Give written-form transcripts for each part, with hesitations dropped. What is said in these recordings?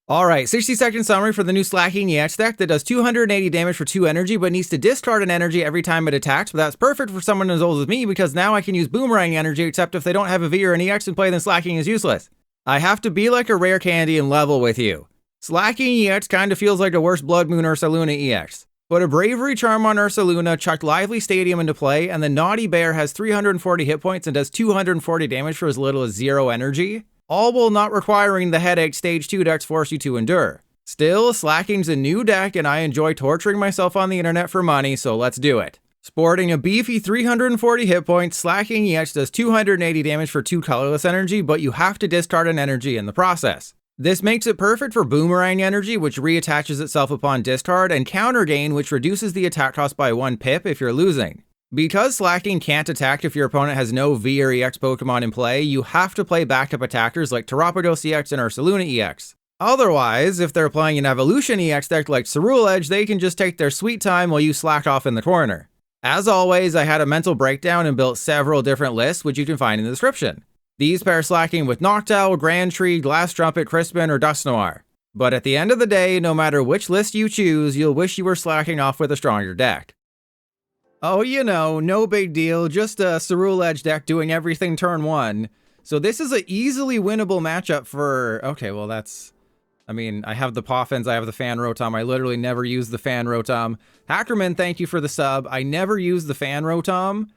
Alright, 60-second summary for the new Slaking EX deck that does 280 damage for 2 energy, but needs to discard an energy every time it attacks. But that's perfect for someone as old as me, because now I can use Boomerang energy, except if they don't have a V or an EX in play, then Slaking is useless. I have to be like a Rare Candy and level with you. Slaking EX kinda feels like a worse Bloodmoon Ursaluna EX. Put a Bravery Charm on Ursaluna, chucked Lively Stadium into play, and the Naughty Bear has 340 hit points and does 240 damage for as little as 0 energy. All while not requiring the headache Stage 2 decks force you to endure. Still, Slaking's a new deck and I enjoy torturing myself on the internet for money, so let's do it. Sporting a beefy 340 hit points, Slaking EX does 280 damage for 2 colorless energy, but you have to discard an energy in the process. This makes it perfect for Boomerang energy, which reattaches itself upon discard, and Counter Gain, which reduces the attack cost by 1 pip if you're losing. Because Slaking can't attack if your opponent has no V or EX Pokemon in play, you have to play backup attackers like Terapagos EX and Ursaluna EX. Otherwise, if they're playing an Evolution EX deck like Ceruledge, they can just take their sweet time while you slack off in the corner. As always, I had a mental breakdown and built several different lists, which you can find in the description. These pair Slaking with Noctowl, Grand Tree, Glass Trumpet, Crispin, or Dust Noir. But at the end of the day, no matter which list you choose, you'll wish you were slacking off with a stronger deck. Oh, you know, no big deal, just a Ceruledge deck doing everything turn 1. So this is an easily winnable matchup for... Okay, well that's... I mean, I have the Poffins, I have the Fan Rotom, I literally never use the Fan Rotom. Hackerman, thank you for the sub. I never use the Fan Rotom,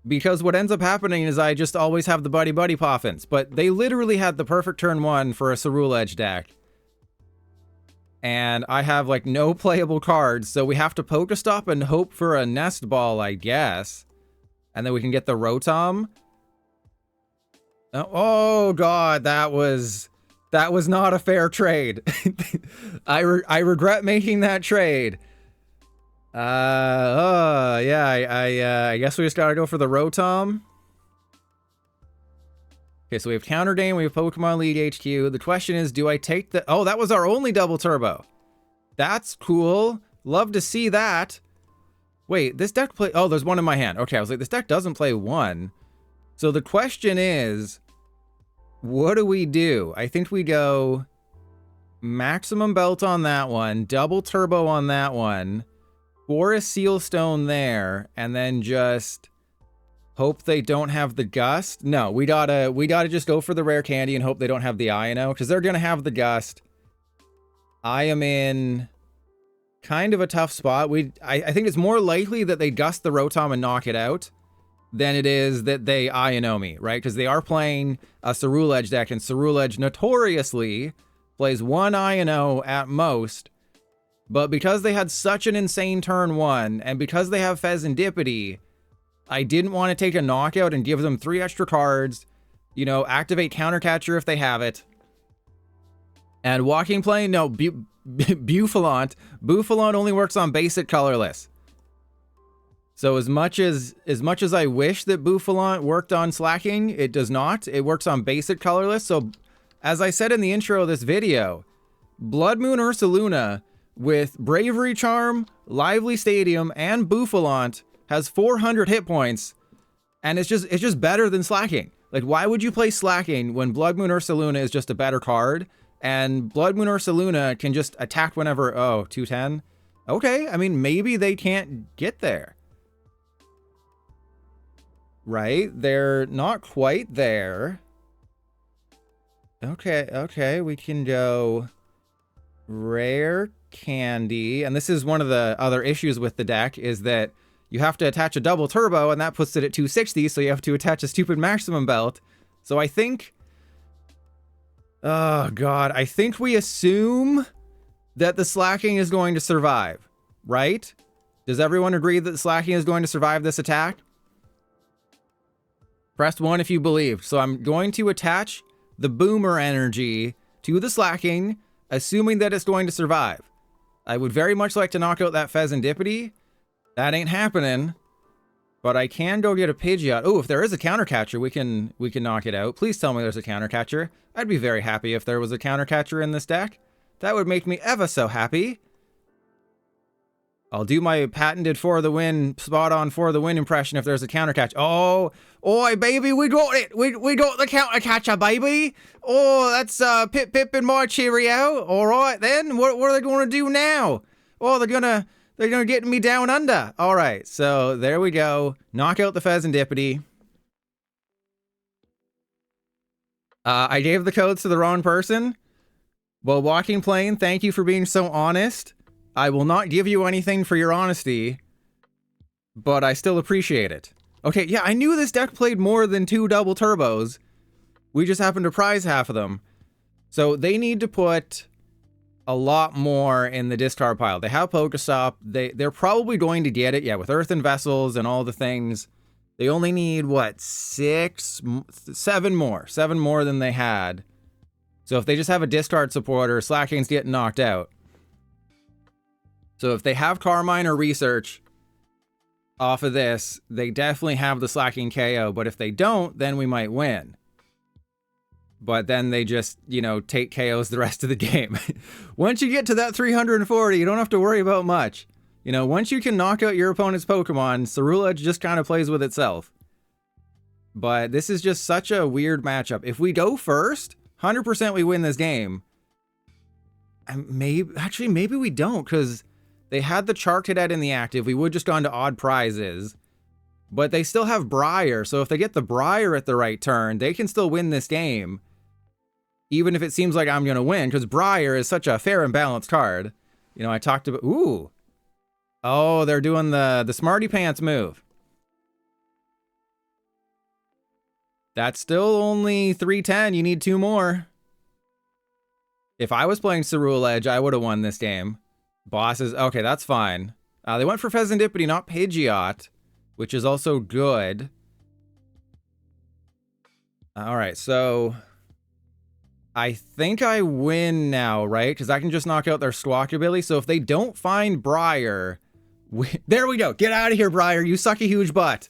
because what ends up happening is I just always have the Buddy-Buddy Poffins, but they literally had the perfect turn 1 for a Ceruledge deck. And I have like no playable cards, so we have to Pokestop and hope for a Nest Ball, I guess. And then we can get the Rotom. Oh god, that was not a fair trade. I regret making that trade. I guess we just gotta go for the Rotom. Okay, so we have Counter Game, we have Pokemon League HQ. The question is, do I take the... Oh, that was our only double turbo. That's cool. Love to see that. Wait, this deck play... Oh, there's one in my hand. Okay, I was like, this deck doesn't play 1. So the question is, what do we do? I think we go Maximum Belt on that one, double turbo on that one, Forest Sealstone there, and then just... hope they don't have the Gust. No, we gotta just go for the Rare Candy and hope they don't have the Iono, because they're gonna have the Gust. I am in kind of a tough spot. I think it's more likely that they Gust the Rotom and knock it out than it is that they Iono me, right? Because they are playing a Ceruledge deck, and Ceruledge notoriously plays 1 Iono at most. But because they had such an insane turn 1, and because they have Fezandipiti, I didn't want to take a knockout and give them 3 extra cards, you know, activate Countercatcher if they have it. And Walking Plane, no, Buffalant only works on basic colorless. So as much as I wish that Buffalant worked on Slaking, it does not. It works on basic colorless. So as I said in the intro of this video, Bloodmoon Ursaluna with Bravery Charm, Lively Stadium, and Buffalant has 400 hit points, and it's just better than Slaking. Like, why would you play Slaking when Bloodmoon Ursaluna is just a better card, and Bloodmoon Ursaluna can just attack whenever... Oh, 210? Okay, I mean, maybe they can't get there. Right? They're not quite there. Okay, we can go Rare Candy, and this is one of the other issues with the deck, is that you have to attach a double turbo, and that puts it at 260, so you have to attach a stupid Maximum Belt. So I think... Oh, God. I think we assume that the Slaking is going to survive, right? Does everyone agree that the Slaking is going to survive this attack? Press 1 if you believe. So I'm going to attach the Boomer energy to the Slaking, assuming that it's going to survive. I would very much like to knock out that Fezandipiti. That ain't happening, but I can go get a Pidgeot. Oh, if there is a Countercatcher, we can knock it out. Please tell me there's a Countercatcher. I'd be very happy if there was a Countercatcher in this deck. That would make me ever so happy. I'll do my patented for the win, spot on for the win impression if there's a counter catch. Oh, oi, baby, we got it. We got the counter catcher, baby. Oh, that's Pip Pip and my Cheerio. All right, then. What are they going to do now? Oh, they're gonna get me down under. All right, so there we go. Knock out the Fezandipiti. I gave the codes to the wrong person. Well, Walking Plane, thank you for being so honest. I will not give you anything for your honesty, but I still appreciate it. Okay, yeah, I knew this deck played more than 2 double turbos. We just happened to prize half of them. So they need to put a lot more in the discard pile. They have Pokestop. They're probably going to get it, yeah, with Earthen Vessels and all the things. They only need, what, 7 more. 7 more than they had. So if they just have a discard supporter, Slaking's getting knocked out. So if they have Carmine or Research off of this, they definitely have the Slaking KO. But if they don't, then we might win. But then they just, you know, take KOs the rest of the game. Once you get to that 340, you don't have to worry about much. You know, once you can knock out your opponent's Pokemon, Ceruledge just kind of plays with itself. But this is just such a weird matchup. If we go first, 100% we win this game. And maybe we don't, because they had the Charcadet in the active. We would just gone to odd prizes. But they still have Briar, so if they get the Briar at the right turn, they can still win this game. Even if it seems like I'm going to win, because Briar is such a fair and balanced card. You know, I talked about... Ooh. Oh, they're doing the Smarty Pants move. That's still only 310. You need 2 more. If I was playing Ceruledge, I would have won this game. Bosses... Okay, that's fine. They went for Fezandipiti, not Pidgeot, which is also good. Alright, so... I think I win now, right? Because I can just knock out their Squawk ability. So if they don't find Briar... There we go! Get out of here, Briar! You suck a huge butt!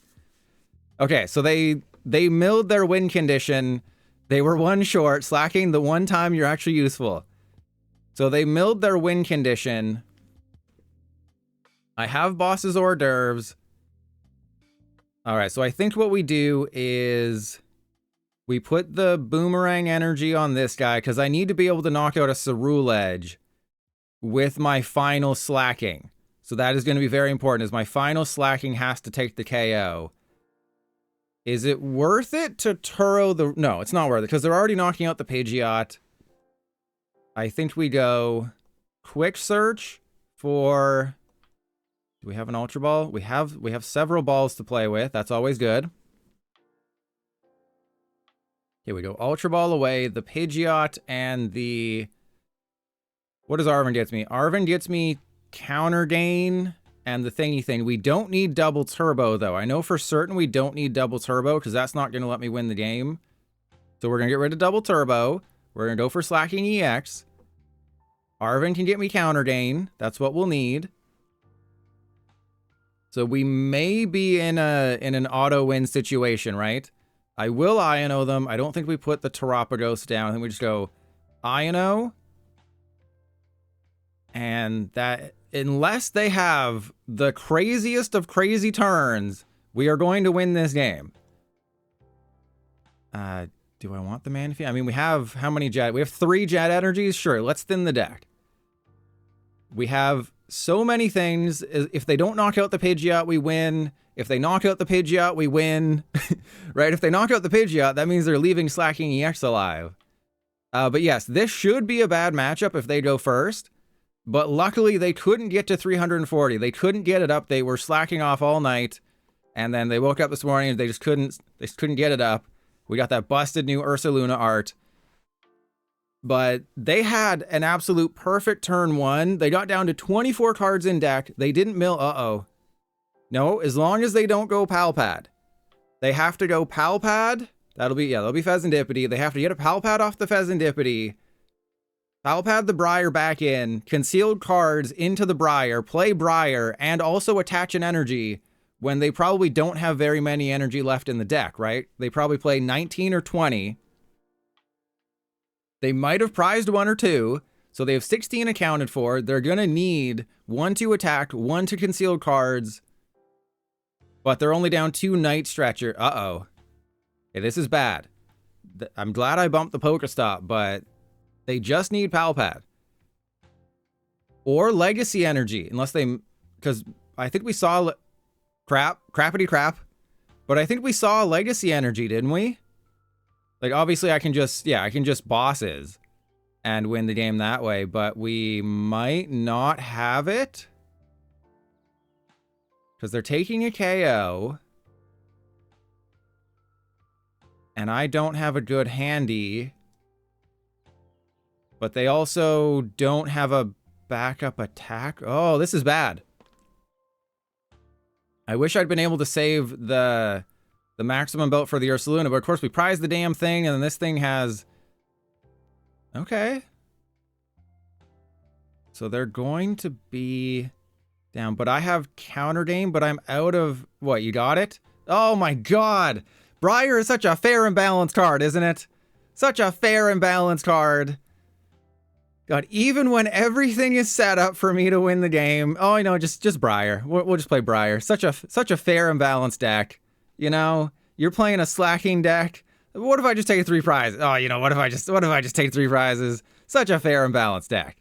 Okay, so they milled their win condition. They were 1 short, Slaking the one time you're actually useful. So they milled their win condition. I have Boss's hors d'oeuvres. Alright, so I think what we do is we put the Boomerang energy on this guy because I need to be able to knock out a Ceruledge with my final Slaking. So that is going to be very important, as my final Slaking has to take the KO. Is it worth it to Turo the... No, it's not worth it, because they're already knocking out the Pidgeot. I think we go Quick Search for... Do we have an Ultra Ball? We have several balls to play with. That's always good. Here we go. Ultra Ball away, the Pidgeot, and the... What does Arven get me? Arven gets me Counter Gain and the thingy thing. We don't need double turbo, though. I know for certain we don't need double turbo, because that's not going to let me win the game. So we're going to get rid of double turbo. We're going to go for Slaking EX. Arven can get me Counter Gain. That's what we'll need. So we may be in an auto win situation, right? I will Iono them. I don't think we put the Terapagos down. I think we just go Iono. And that, unless they have the craziest of crazy turns, we are going to win this game. Do I want the Manaphy? I mean, we have how many jet? We have 3 jet energies. Sure, let's thin the deck. We have so many things. If they don't knock out the Pidgeot, we win. If they knock out the Pidgeot, we win. Right? If they knock out the Pidgeot, that means they're leaving Slaking EX alive. But yes, this should be a bad matchup if they go first. But luckily, they couldn't get to 340. They couldn't get it up. They were slacking off all night. And then they woke up this morning and they just couldn't get it up. We got that busted new Ursaluna art. But they had an absolute perfect turn 1. They got down to 24 cards in deck. They didn't mill. Uh-oh. No, as long as they don't go Pal Pad. They have to go Pal Pad. That'll be Fezandipiti. They have to get a Pal Pad off the Fezandipiti. Pal Pad the Briar back in. Concealed cards into the Briar. Play Briar. And also attach an energy when they probably don't have very many energy left in the deck, right? They probably play 19 or 20. They might have prized 1 or 2. So So they have 16 accounted for. They're going to need 1 to attack, 1 to conceal cards. But they're only down 2 Night Stretcher. Uh-oh. Okay, this is bad. I'm glad I bumped the Pokestop, but they just need PAL Pad. Or Legacy Energy, unless they... Because I think we saw... Crappity crap. But I think we saw Legacy Energy, didn't we? Like, obviously I can just... Yeah, I can just bosses and win the game that way, but we might not have it. Because they're taking a KO. And I don't have a good handy. But they also don't have a backup attack. Oh, this is bad. I wish I'd been able to save the maximum belt for the Ursaluna, but of course we prized the damn thing, and then this thing has... Okay. So they're going to be down, but I have counter game, but I'm out of... What, you got it? Oh my god! Briar is such a fair and balanced card, isn't it? Such a fair and balanced card. God, even when everything is set up for me to win the game, oh, I know, just Briar. We'll just play Briar. Such a fair and balanced deck. You know, you're playing a Slaking deck. What if I just take 3 prizes? Oh, you know, what if I just take 3 prizes? Such a fair and balanced deck.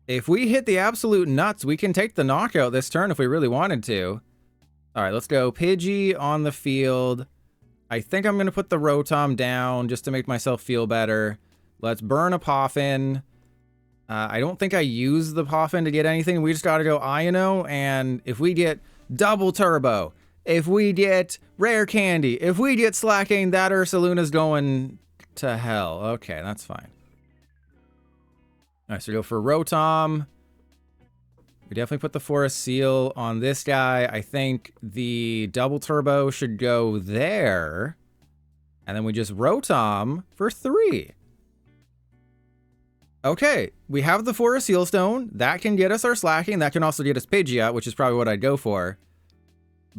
If we hit the absolute nuts, we can take the knockout this turn if we really wanted to. All right, let's go Pidgey on the field. I think I'm going to put the Rotom down just to make myself feel better. Let's burn a Poffin. I don't think I use the Poffin to get anything. We just got to go Iono, and if we get double turbo, if we get rare candy, if we get Slaking, that Ursaluna's going to hell. Okay, that's fine. All right, so we go for Rotom. We definitely put the Forest Seal on this guy. I think the double turbo should go there. And then we just Rotom for 3. Okay, we have the Forest Seal Stone. That can get us our Slaking. That can also get us Pidgeot, which is probably what I'd go for.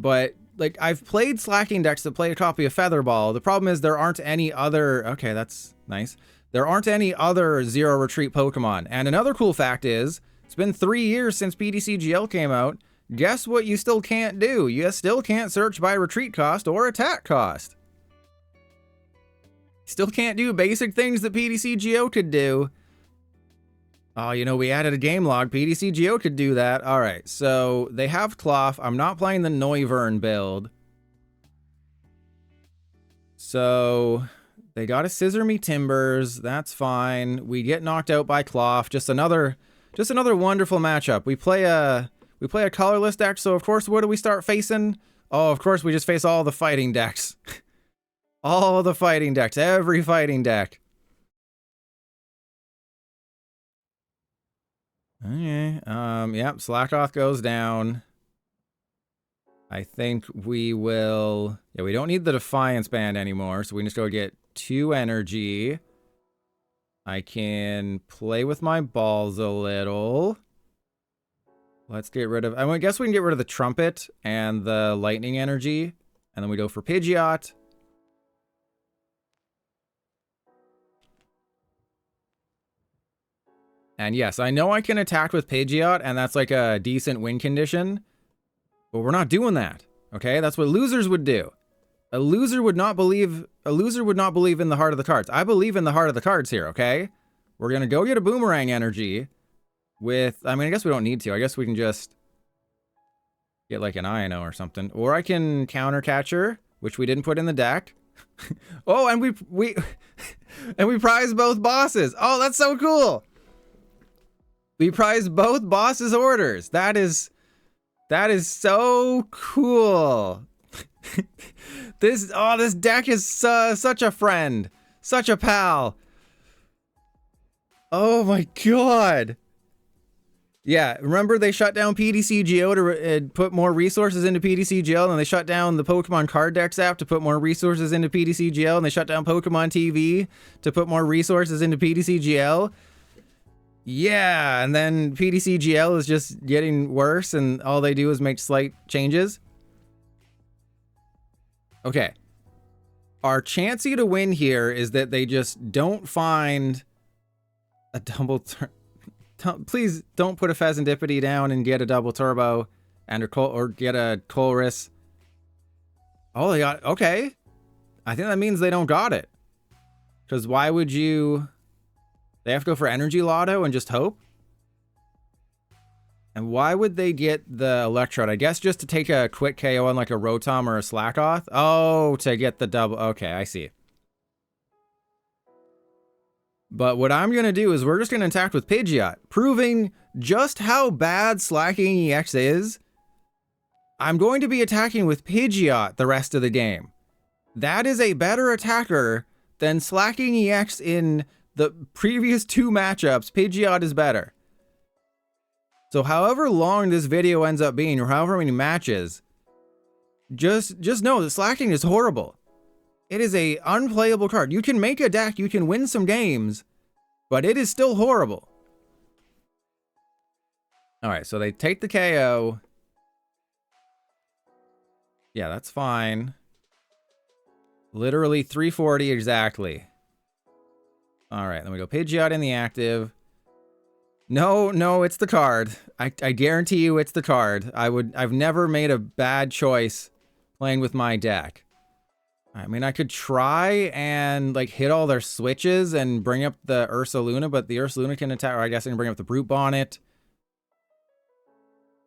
But, like, I've played Slaking decks that play a copy of Featherball. The problem is there aren't any other... Okay, that's nice. There aren't any other Zero Retreat Pokemon. And another cool fact is, it's been 3 years since PTCGL came out. Guess what you still can't do? You still can't search by retreat cost or attack cost. Still can't do basic things that PTCGO could do. Oh, you know, we added a game log. PTCGO could do that. All right, so they have Klawf. I'm not playing the Noivern build. So they got to Scissor Me Timbers. That's fine. We get knocked out by Klawf. Just another wonderful matchup. We play a colorless deck, so of course, what do we start facing? Oh, of course, we just face all the fighting decks. All the fighting decks. Every fighting deck. Okay, yep, Slakoth goes down. I think we will... Yeah, we don't need the Defiance Band anymore, so we can just go get 2 energy. I can play with my balls a little. Let's get rid of... I guess we can get rid of the Trumpet and the Lightning Energy, and then we go for Pidgeot. And yes, I know I can attack with Pidgeot, and that's like a decent win condition. But we're not doing that, okay? That's what losers would do. A loser would not believe in the heart of the cards. I believe in the heart of the cards here, okay? We're gonna go get a Boomerang Energy with... I mean, I guess we don't need to. I guess we can just get like an Iono or something. Or I can Counter Catcher, which we didn't put in the deck. Oh, and we prize both bosses. Oh, that's so cool. We prize both bosses' orders. That is so cool. This deck is such a friend, such a pal. Oh my god. Yeah, remember they shut down PTCGO to put more resources into PTCGL, and they shut down the Pokemon Card Decks app to put more resources into PTCGL, and they shut down Pokemon TV to put more resources into PTCGL. Yeah, and then PTCGL is just getting worse, and all they do is make slight changes. Okay. Our chancey to win here is that they just don't find A double please don't put a Fezandipiti down and get a double turbo and or get a Colress. Oh, they got, okay. I think that means they don't got it. Because why would you, they have to go for Energy Lotto and just hope? And why would they get the Electrode? I guess just to take a quick KO on like a Rotom or a Slakoth? Oh, to get the double, okay, I see. But what I'm going to do is we're just going to attack with Pidgeot, proving just how bad Slaking EX is. I'm going to be attacking with Pidgeot the rest of the game. That is a better attacker than Slaking EX in the previous 2 matchups. Pidgeot is better. So however long this video ends up being, or however many matches, just know that Slaking is horrible. It is a unplayable card. You can make a deck, you can win some games, but it is still horrible. Alright, so they take the KO. Yeah, that's fine. Literally 340 exactly. Alright, then we go Pidgeot in the active. No, it's the card. I guarantee you it's the card. I've never made a bad choice playing with my deck. I mean, I could try and like hit all their switches and bring up the Ursaluna, but the Ursaluna can attack, or I guess I can bring up the Brute Bonnet.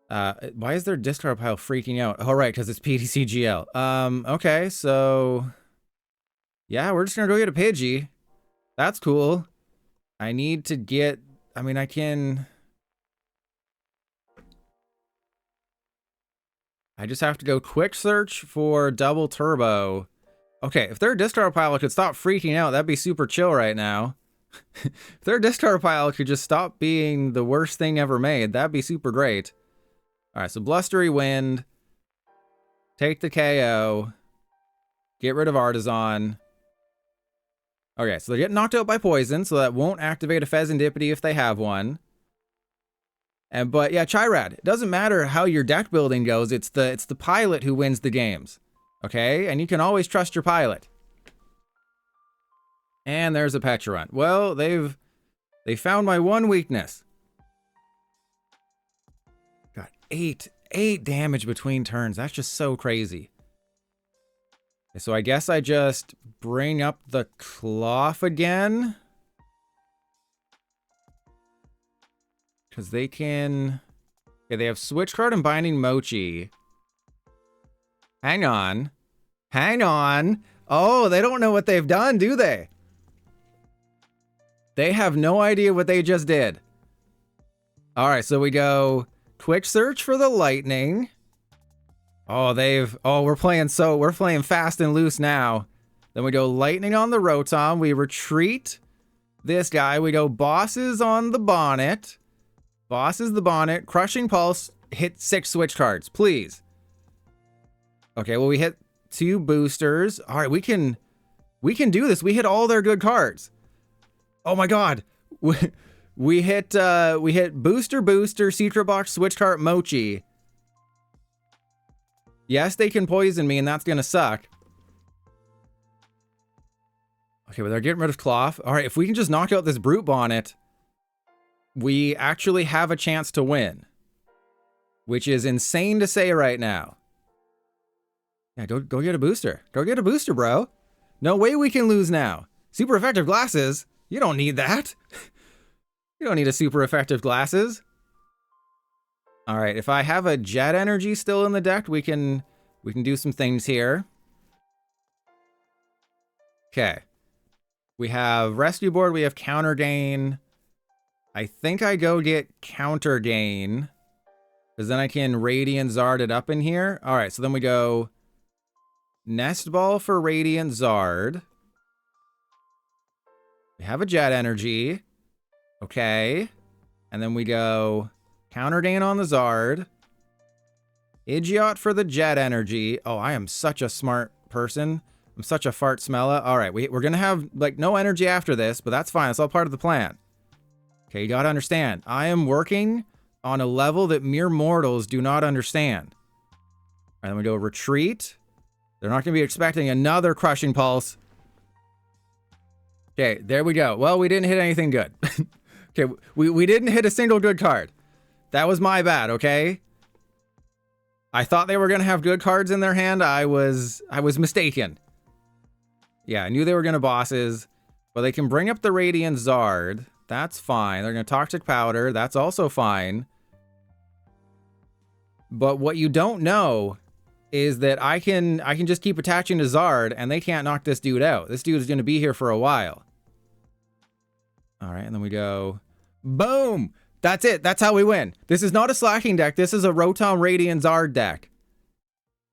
Why is their discard pile freaking out? Oh, right, because it's PTCGL. Okay, so yeah, we're just gonna go get a Pidgey. That's cool. I need to get, I mean, I just have to go quick search for double turbo. Okay, if their discard pile could stop freaking out, that'd be super chill right now. If their discard pile could just stop being the worst thing ever made, that'd be super great. Alright, so Blustery Wind. Take the KO. Get rid of Artisan. Okay, so they're getting knocked out by poison, so that won't activate a Fezandipiti if they have one. But yeah, Chirad, it doesn't matter how your deck building goes, it's the pilot who wins the games. Okay, and you can always trust your pilot. And there's a Pecharunt. Well, they found my one weakness. Got 8 damage between turns. That's just so crazy. Okay, so I guess I just bring up the Klawf again. Because they can... Okay, they have Switch Card and Binding Mochi. Hang on. Hang on. Oh, they don't know what they've done, do they? They have no idea what they just did. Alright, so we go quick search for the lightning. Oh, we're playing fast and loose now. Then we go lightning on the Rotom. We retreat this guy. We go bosses on the bonnet. Bosses the bonnet. Crushing Pulse. Hit 6 switch cards, please. Okay, well, we hit 2 boosters. All right, we can do this. We hit all their good cards. Oh my god. We hit booster, Secret Box, switch card, Mochi. Yes, they can poison me, and that's gonna suck. Okay, but they're getting rid of Klawf. All right, if we can just knock out this Brute Bonnet, we actually have a chance to win, which is insane to say right now. Yeah, go get a booster. Go get a booster, bro. No way we can lose now. Super effective glasses? You don't need that. You don't need a super effective glasses. All right, if I have a Jet Energy still in the deck, we can do some things here. Okay. We have Rescue Board, we have Counter Gain. I think I go get Counter Gain, because then I can Radiant Zard it up in here. All right, so then we go Nest Ball for Radiant Zard. We have a Jet Energy. Okay. And then we go Counter Gain on the Zard. Pidgeot for the Jet Energy. Oh, I am such a smart person. I'm such a fart smella. All right, we're going to have like no energy after this, but that's fine. It's all part of the plan. Okay, you got to understand. I am working on a level that mere mortals do not understand. All right, then we go retreat. They're not going to be expecting another Crushing Pulse. Okay, there we go. Well, we didn't hit anything good. Okay, we didn't hit a single good card. That was my bad, okay? I thought they were going to have good cards in their hand. I was mistaken. Yeah, I knew they were going to bosses. But they can bring up the Radiant Zard. That's fine. They're going to Toxic Powder. That's also fine. But what you don't know is that I can just keep attaching to Zard and they can't knock this dude out. This dude is going to be here for a while. All right, and then we go, boom! That's it. That's how we win. This is not a Slaking deck. This is a Rotom Radiant Zard deck.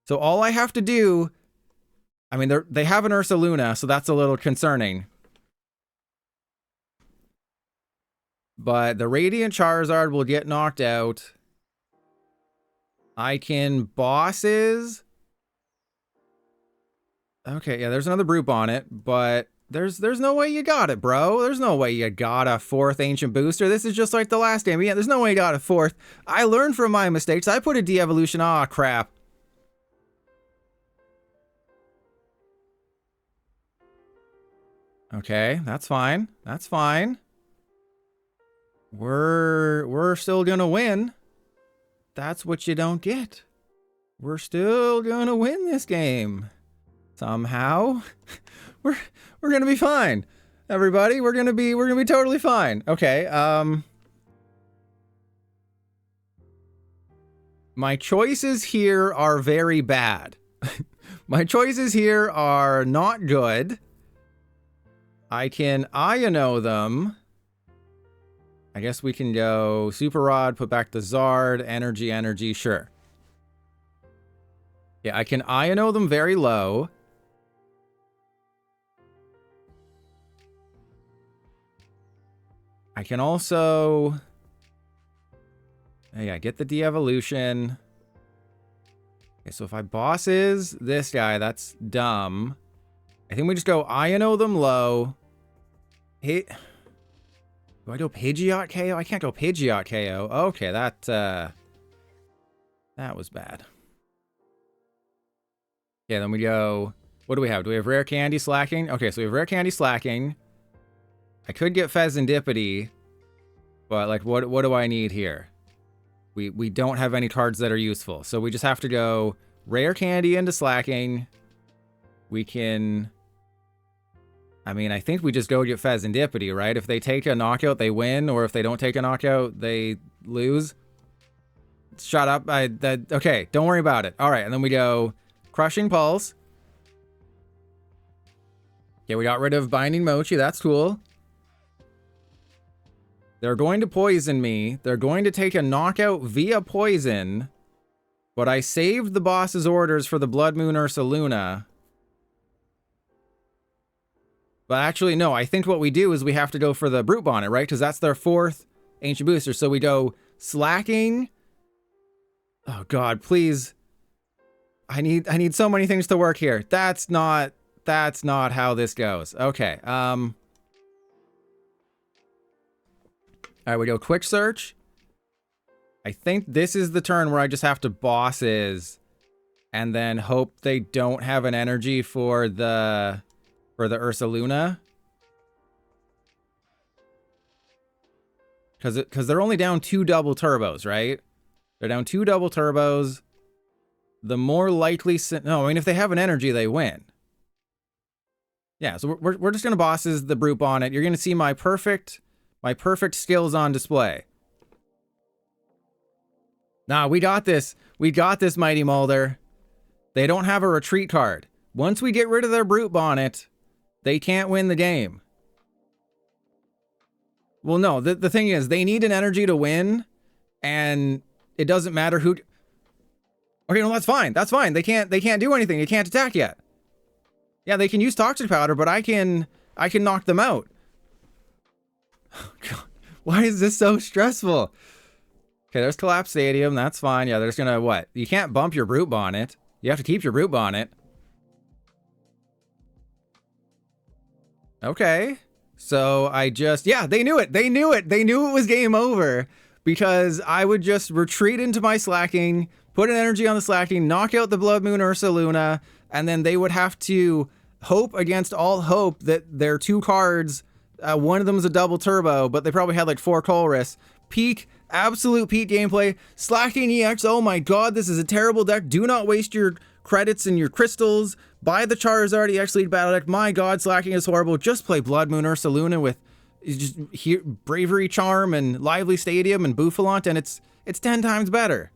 So all I have to do, I mean, they have an Ursaluna, so that's a little concerning. But the Radiant Charizard will get knocked out. I can bosses. Okay, yeah, there's another Brute on it, but there's no way you got it, bro. There's no way you got a 4th Ancient Booster. This is just like the last game. Yeah, there's no way you got a 4th. I learned from my mistakes. I put a de-evolution. Aw, crap. Okay, that's fine. That's fine. We're still gonna win. That's what you don't get. We're still gonna win this game. Somehow. We're gonna be fine. Everybody, we're gonna be totally fine. Okay, my choices here are very bad. My choices here are not good. I can Iono them. I guess we can go Super Rod, put back the Zard, energy, sure. Yeah, I can Iono them very low. I can also... yeah, get the de-evolution. Okay, so if I bosses this guy, that's dumb. I think we just go Iono them low. Hey, do I go Pidgeot KO? I can't go Pidgeot KO. Okay, that was bad. Yeah, then we go... what do we have? Do we have Rare Candy Slaking? Okay, so we have Rare Candy Slaking. I could get Fezandipiti, but like, what do I need here? We don't have any cards that are useful, so we just have to go Rare Candy into Slaking. We can... I mean, I think we just go get Fezandipiti, right? If they take a knockout, they win, or if they don't take a knockout, they lose. Shut up. Okay, don't worry about it. All right, and then we go Crushing Pulse. Yeah, we got rid of Binding Mochi. That's cool. They're going to poison me. They're going to take a knockout via poison. But I saved the boss's orders for the Bloodmoon Ursaluna. But actually, no, I think what we do is we have to go for the Brute Bonnet, right? Because that's their 4th Ancient Booster. So we go Slaking. Oh, God, please. I need so many things to work here. That's not how this goes. Okay. All right, we go Quick Search. I think this is the turn where I just have to bosses and then hope they don't have an energy for the Ursaluna. Because they're only down 2 double turbos, right? They're down 2 double turbos. The more likely... no, I mean, if they have an energy, they win. Yeah, so we're just going to bosses the Brute Bonnet. You're going to see my perfect skills on display. Nah, we got this. We got this, Mighty Mulder. They don't have a retreat card. Once we get rid of their Brute Bonnet, they can't win the game. Well, no, the thing is, they need an energy to win, and it doesn't matter who... okay, no, that's fine. That's fine. They can't do anything. They can't attack yet. Yeah, they can use Toxic Powder, but I can knock them out. Oh, God. Why is this so stressful? Okay, there's Collapse Stadium. That's fine. Yeah, they're just gonna... what? You can't bump your Brute Bonnet. You have to keep your Brute Bonnet. Okay. So I just... yeah, they knew it. They knew it. They knew it was game over. Because I would just retreat into my Slaking, put an energy on the Slaking, knock out the Bloodmoon Ursaluna, and then they would have to hope against all hope that their 2 cards One of them is a double turbo, but they probably had like 4 Colress. Peak, absolute peak gameplay. Slaking EX, oh my god, this is a terrible deck. Do not waste your credits and your crystals. Buy the Charizard EX lead battle deck. My god, Slaking is horrible. Just play Bloodmoon Ursaluna with just here, Bravery Charm and Lively Stadium and Bouffalont, and it's 10 times better.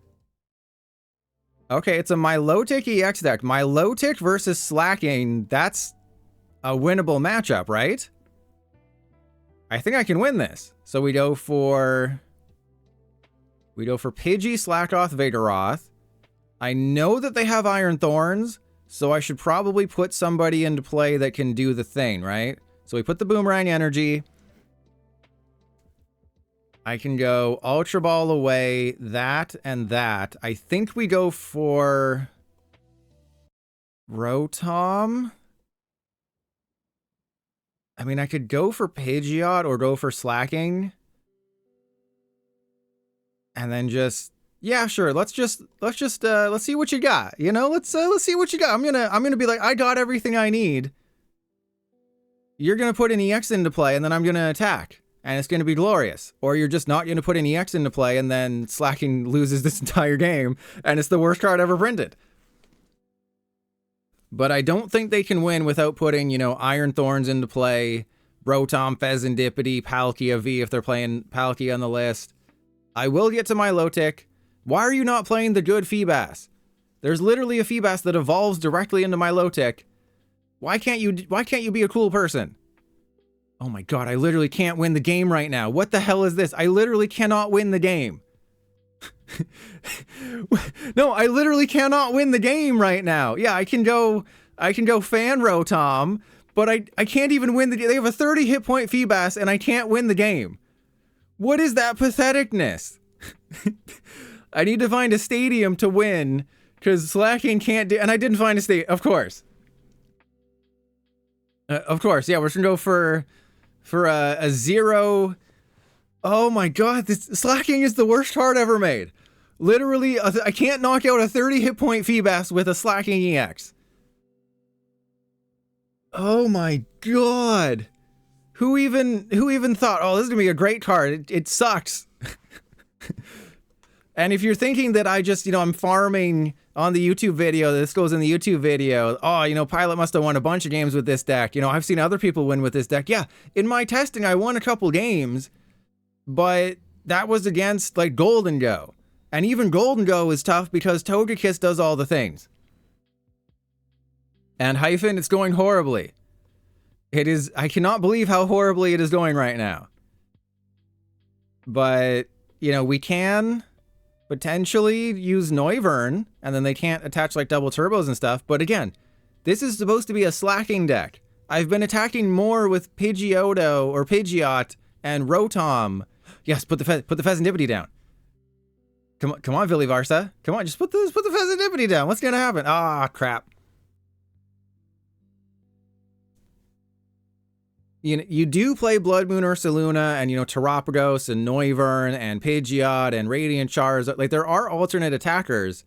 Okay, it's a Milotic EX deck. Milotic versus Slaking, that's a winnable matchup, right? I think I can win this. So we go for Pidgey, Slakoth, Vigoroth. I know that they have Iron Thorns, so I should probably put somebody into play that can do the thing, right? So we put the Boomerang Energy. I can go Ultra Ball away, that and that. I think we go for Rotom. I mean, I could go for Pidgeot or go for Slaking. And then just, yeah, sure. Let's see what you got. You know, let's see what you got. I'm gonna be like, I got everything I need. You're gonna put an EX into play, and then I'm gonna attack. And it's going to be glorious. Or you're just not going to put an EX into play, and then Slaking loses this entire game, and it's the worst card ever printed. But I don't think they can win without putting, you know, Iron Thorns into play, Rotom, Fezandipiti, Palkia V if they're playing Palkia on the list. I will get to Milotic. Why are you not playing the good Feebas? There's literally a Feebas that evolves directly into Milotic. Why can't you be a cool person? Oh my god, I literally can't win the game right now. What the hell is this? I literally cannot win the game. No, I literally cannot win the game right now. Yeah, I can go Fan Rotom, but I can't even win the game. They have a 30 hit point Feebas and I can't win the game. What is that patheticness? I need to find a stadium to win because Slaking can't do, and I didn't find a stadium, of course. Of course, yeah, we're gonna go for a 0. Oh my god, this Slaking is the worst card ever made. Literally, I can't knock out a 30 hit point Feebas with a Slaking EX. Oh my god. Who even thought, oh, this is gonna be a great card? It sucks. And if you're thinking that I just, you know, I'm farming on the YouTube video, this goes in the YouTube video, oh, you know, Pilot must have won a bunch of games with this deck. You know, I've seen other people win with this deck. Yeah, in my testing, I won a couple games, but that was against, like, Golden Go. And even Golden Go is tough because Togekiss does all the things. And Hyphen, it's going horribly. It is, I cannot believe how horribly it is going right now. But, you know, we can potentially use Noivern, and then they can't attach like double turbos and stuff. But again, this is supposed to be a Slaking deck. I've been attacking more with Pidgeotto or Pidgeot and Rotom. Yes, put the Fezandipiti down. Come on, Villy Varsa. Come on, just put the Fezandipiti down. What's gonna happen? Ah, crap. You do play Bloodmoon Ursaluna and, you know, Terapagos and Noivern and Pidgeot and Radiant Charizard. Like, there are alternate attackers,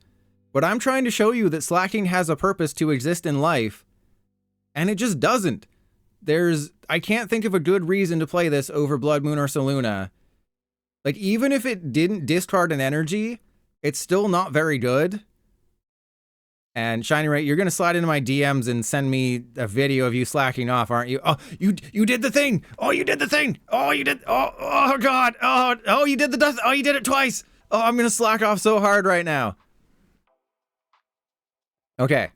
but I'm trying to show you that Slaking has a purpose to exist in life, and it just doesn't. I can't think of a good reason to play this over Bloodmoon Ursaluna. Like, even if it didn't discard an energy, it's still not very good. And Shiny Ray, you're going to slide into my DMs and send me a video of you slacking off, aren't you? Oh, you did the thing. Oh, you did the thing. Oh, you did. Oh God. Oh, you did the dust. Oh, you did it twice. Oh, I'm going to slack off so hard right now. Okay.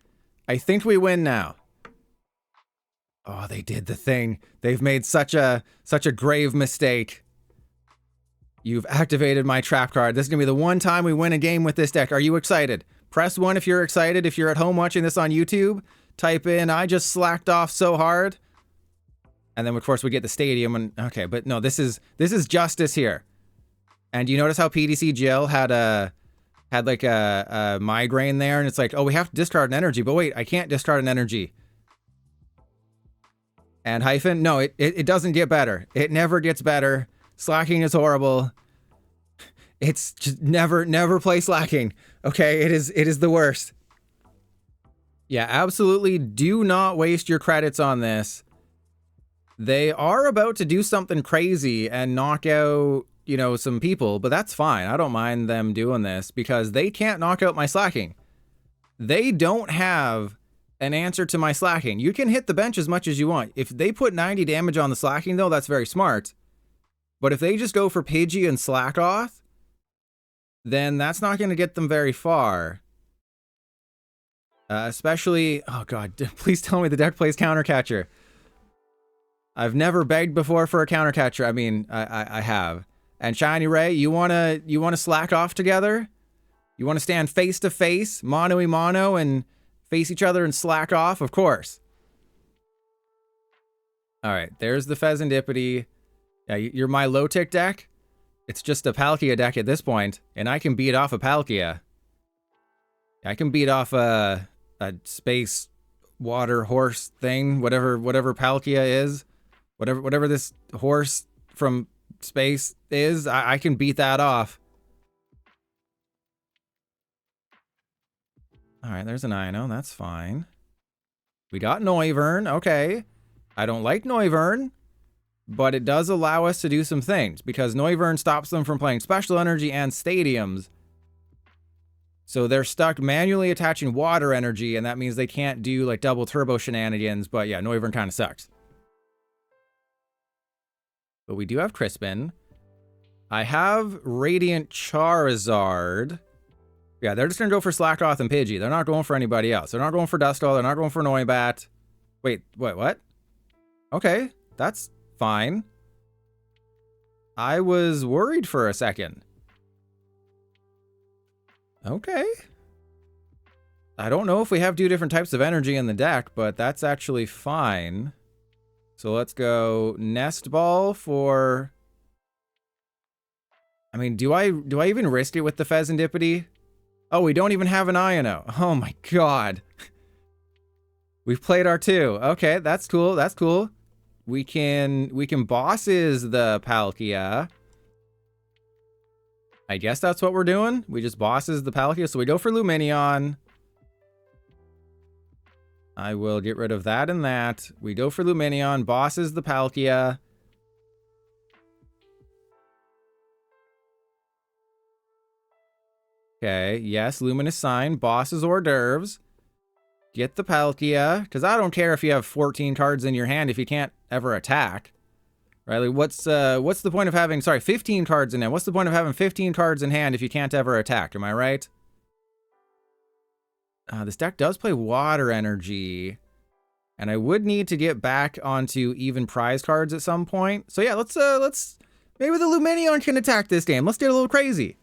I think we win now. Oh, they did the thing. They've made such a grave mistake. You've activated my trap card. This is going to be the one time we win a game with this deck. Are you excited? Press 1 if you're excited. If you're at home watching this on YouTube, type in, I just slacked off so hard. And then, of course, we get the stadium. And okay, but no, this is justice here. And you notice how PDC Jill had like a migraine there, and it's like, oh, we have to discard an energy. But wait, I can't discard an energy. And Hyphen, no, it doesn't get better. It never gets better. Slaking is horrible. It's just never play Slaking. Okay, it is the worst. Yeah, absolutely do not waste your credits on this. They are about to do something crazy and knock out, you know, some people, but that's fine. I don't mind them doing this because they can't knock out my Slaking. They don't have an answer to my Slaking. You can hit the bench as much as you want. If they put 90 damage on the Slaking, though, that's very smart. But if they just go for Pidgey and Slakoth, then that's not going to get them very far. Especially, oh god, please tell me the deck plays Counter Catcher. I've never begged before for a Counter Catcher. I mean, I have. And Shiny Ray, you wanna slack off together? You wanna stand face to face, mono-y-mono, and face each other and slack off? Of course. Alright, there's the Fezandipiti. Yeah, your Milotic deck? It's just a Palkia deck at this point, and I can beat off a Palkia. I can beat off a space water horse thing, whatever Palkia is. Whatever this horse from space is, I can beat that off. Alright, there's an Iono, that's fine. We got Noivern, okay. I don't like Noivern, but it does allow us to do some things, because Noivern stops them from playing Special Energy and Stadiums. So they're stuck manually attaching Water Energy, and that means they can't do, like, double turbo shenanigans, but yeah, Noivern kind of sucks. But we do have Crispin. I have Radiant Charizard. Yeah, they're just going to go for Slakoth and Pidgey. They're not going for anybody else. They're not going for Duskull. They're not going for Noibat. Wait, what? Okay, that's fine. I was worried for a second. Okay. I don't know if we have two different types of energy in the deck, but that's actually fine. So let's go Nest Ball for... I mean, do I even risk it with the Fezandipiti? Oh, we don't even have an Iono. Oh my god. We've played our two. Okay, that's cool. That's cool. We can bosses the Palkia. I guess that's what we're doing. We just bosses the Palkia. So we go for Lumineon. I will get rid of that and that. We go for Lumineon. Bosses the Palkia. Okay, yes, Luminous Sign. Bosses hors d'oeuvres. Get the Palkia. Because I don't care if you have 14 cards in your hand if you can't ever attack. Right? Like, what's the point of having, 15 cards in hand? What's the point of having 15 cards in hand if you can't ever attack? Am I right? This deck does play Water Energy. And I would need to get back onto even prize cards at some point. So yeah, let's maybe the Lumineon can attack this game. Let's get a little crazy.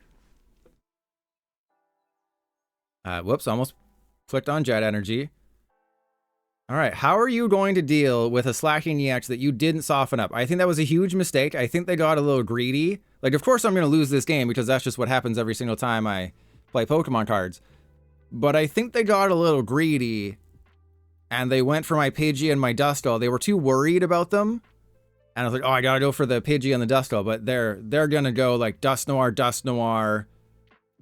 Whoops, almost clicked on Jet Energy. Alright, how are you going to deal with a Slaking EX that you didn't soften up? I think that was a huge mistake. I think they got a little greedy. Like, of course I'm going to lose this game because that's just what happens every single time I play Pokemon cards. But I think they got a little greedy, and they went for my Pidgey and my Duskull. They were too worried about them, and I was like, oh, I gotta go for the Pidgey and the Duskull. But they're gonna go like Dusknoir,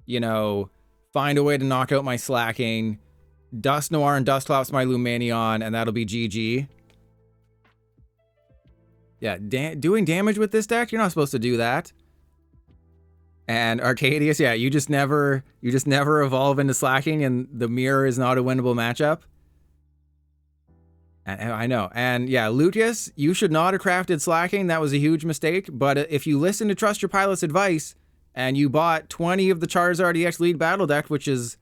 you know, find a way to knock out my Slaking. Dusknoir and Dusclops my Lumineon, and that'll be GG. Yeah, doing damage with this deck, you're not supposed to do that. And Arcadius, yeah, you just never evolve into Slaking, and the mirror is not a winnable matchup. And I know. And yeah, Luteus, you should not have crafted Slaking. That was a huge mistake. But if you listen to Trust Your Pilot's advice, and you bought 20 of the Charizard EX Lead Battle Deck, which is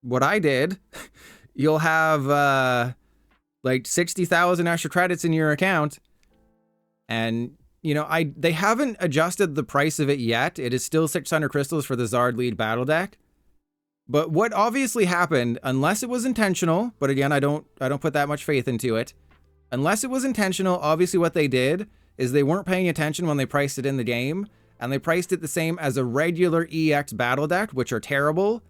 what I did, you'll have like 60,000 extra credits in your account. And you know, they haven't adjusted the price of it yet. It is still 600 crystals for the Zard Lead Battle Deck. But what obviously happened, unless it was intentional, but again, I don't put that much faith into it. Unless it was intentional, obviously what they did is they weren't paying attention when they priced it in the game, and they priced it the same as a regular EX Battle Deck, which are terrible.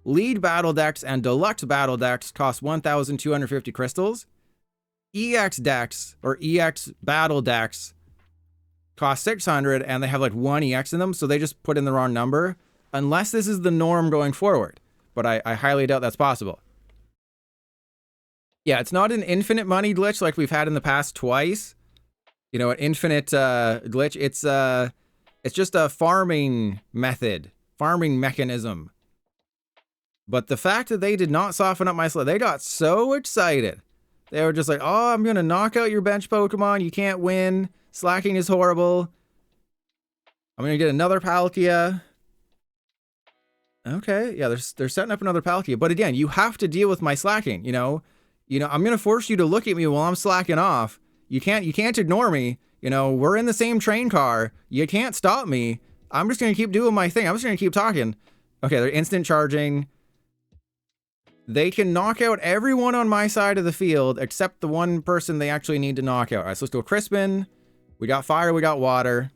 Lead Battle Decks and Deluxe Battle Decks cost 1,250 crystals. EX decks, or EX Battle Decks, cost 600, and they have like one EX in them, so they just put in the wrong number. Unless this is the norm going forward. But I highly doubt that's possible. Yeah, it's not an infinite money glitch like we've had in the past twice. you know, an infinite glitch. It's just a farming method, farming mechanism. But the fact that they did not soften up my sled, they got so excited. They were just like, oh, I'm going to knock out your bench Pokemon. You can't win. Slaking is horrible. I'm going to get another Palkia. Okay, yeah, they're setting up another Palkia. But again, you have to deal with my Slaking, you know? I'm going to force you to look at me while I'm slacking off. You can't ignore me. You know, we're in the same train car. You can't stop me. I'm just going to keep doing my thing. I'm just going to keep talking. Okay, they're instant charging. They can knock out everyone on my side of the field except the one person they actually need to knock out. All right, so let's go Crispin. We got fire, we got water.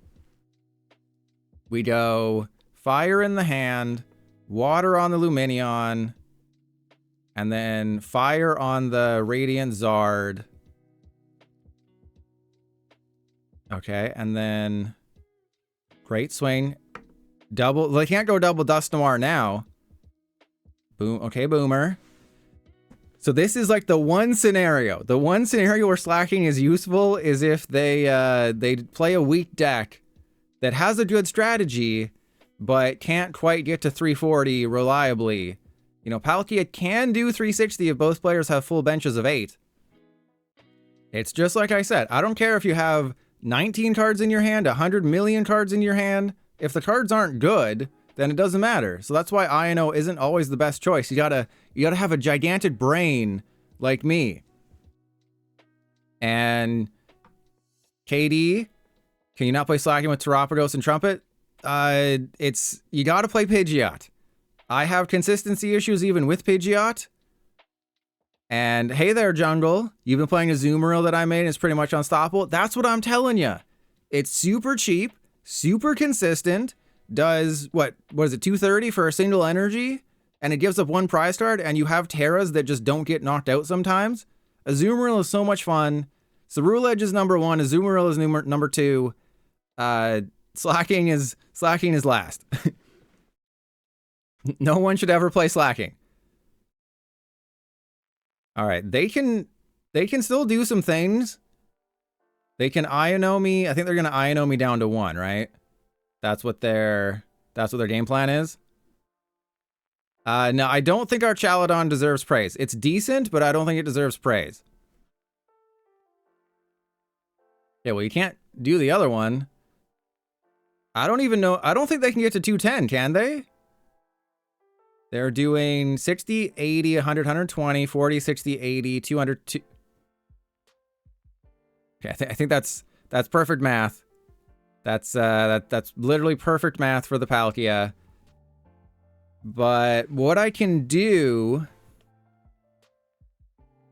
We go fire in the hand, water on the Lumineon, and then fire on the Radiant Zard. Okay, and then great swing. Double, they can't go double Dusknoir now. Boom, okay, Boomer. So this is like the one scenario. The one scenario where Slaking is useful is if they play a weak deck that has a good strategy, but can't quite get to 340 reliably. You know, Palkia can do 360 if both players have full benches of 8. It's just like I said. I don't care if you have 19 cards in your hand, 100 million cards in your hand. If the cards aren't good, then it doesn't matter. So that's why Iono isn't always the best choice. You gotta have a gigantic brain like me. And KD, can you not play Slaking with Terapagos and Trumpet? You gotta play Pidgeot. I have consistency issues even with Pidgeot. And hey there, Jungle. You've been playing a Azumarill that I made and it's pretty much unstoppable. That's what I'm telling you. It's super cheap, super consistent. Does what is it, 230 for a single energy, and it gives up one prize card, and you have Terras that just don't get knocked out sometimes. Azumarill is so much fun. Ceruledge is number 1. Azumarill is number 2. Slaking is last. No one should ever play Slaking. All right, they can still do some things. They can Iono me. I think they're gonna Iono me down to 1, right? That's what their game plan is. No, I don't think our Chaladon deserves praise. It's decent, but I don't think it deserves praise. Yeah, well, you can't do the other one. I don't even know. I don't think they can get to 210, can they? They're doing 60, 80, 100, 120, 40, 60, 80, 200. Okay, I think that's perfect math. That's literally perfect math for the Palkia. But what I can do,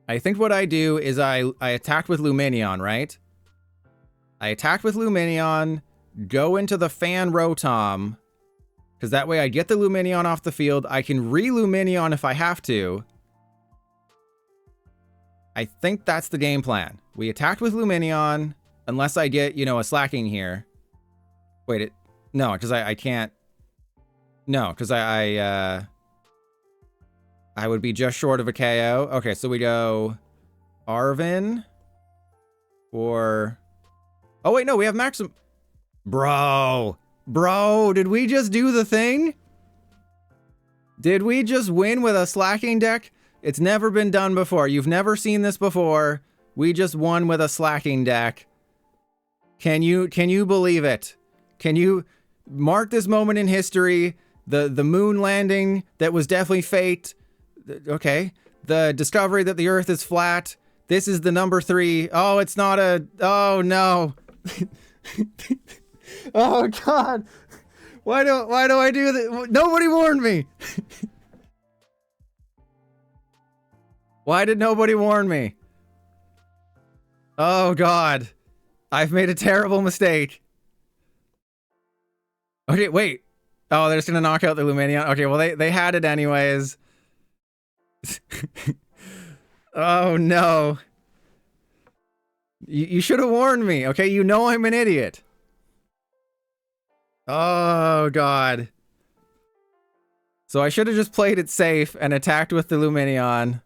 I think what I do is I attack with Lumineon, right? I attack with Lumineon, go into the Fan Rotom, because that way I get the Lumineon off the field. I can re-Lumineon if I have to. I think that's the game plan. We attacked with Lumineon, unless I get, you know, a Slaking here. Wait, no, because I can't. No, because I would be just short of a KO. Okay, so we go Arven or... Oh, wait, no, we have Maxim... Bro, did we just do the thing? Did we just win with a Slaking deck? It's never been done before. You've never seen this before. We just won with a Slaking deck. Can you believe it? Can you mark this moment in history? The moon landing that was definitely fate. Okay. The discovery that the Earth is flat. This is the number 3. Oh, it's not a... Oh, no. Oh, God. Why do I do this? Nobody warned me. Why did nobody warn me? Oh, God. I've made a terrible mistake. Okay, wait. Oh, they're just gonna knock out the Lumineon. Okay, well, they had it anyways. Oh, no. You should have warned me, okay? You know I'm an idiot. Oh, God. So I should have just played it safe and attacked with the Lumineon.